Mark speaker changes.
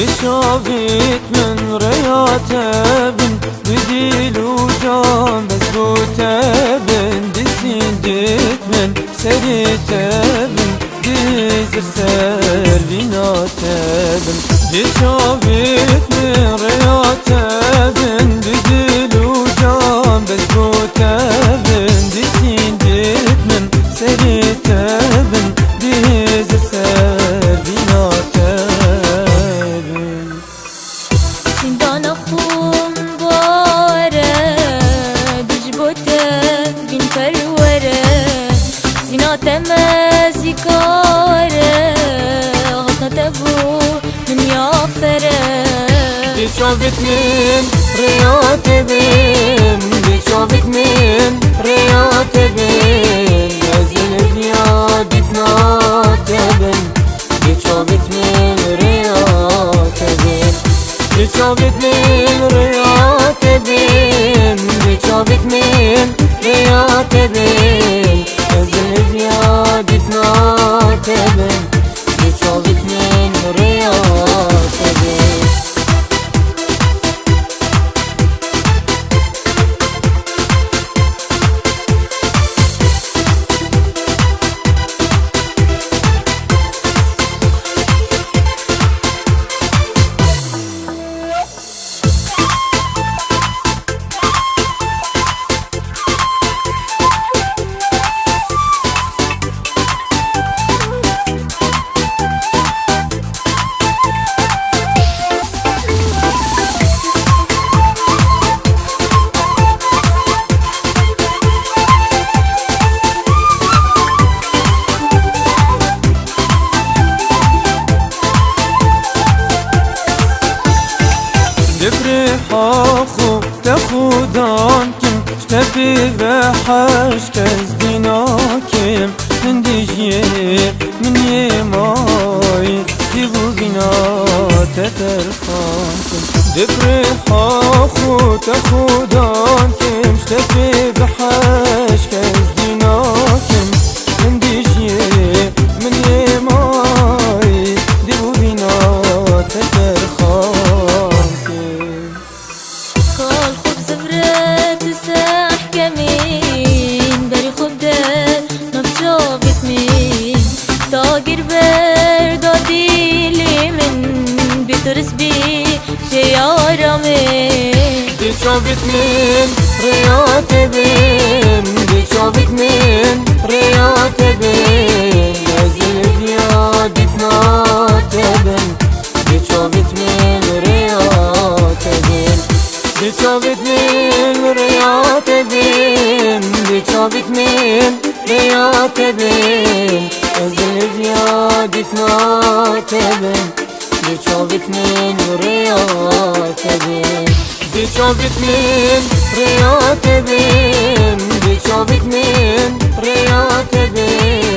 Speaker 1: شافت من رياتبن بديل وجام بس بوتبن دسندت من سريتبن دزر سربيناتبن شافت من رياتبن بديل وجام بس بوتبن دسندت من سريتبن دزر سربيناتبن
Speaker 2: تمازي كاره غطنا تبو من يافره
Speaker 1: دي شافت من رياتبن دي شافت من رياتبن نازل زيادتنا تبن دي شافت من رياتبن دي شافت من رياتبن دي شافت من رياتبن زيادتنا تبن بتشوفت من رياتبن بفرحاخو تخودانكم شتبي بحش كزديناكم هندجيه من يماي ديبو بنا تترخانكم بفرحاخو تخودانكم شتبي بحش كزديناكم هندجيه من يماي ديبو بنا تترخانكم
Speaker 2: طاقر بردادي لي من بترس بي شيارمي
Speaker 1: دي شافت من رياتبن دي شافت من رياتبن نازل زيادتنا تبن دي شافت من رياتبن دي شافت من رياتبن دي شافت من رياتبن زيادتنا تبن دي شافت من رياتبن دي شافت من رياتبن دي شافت من رياتبن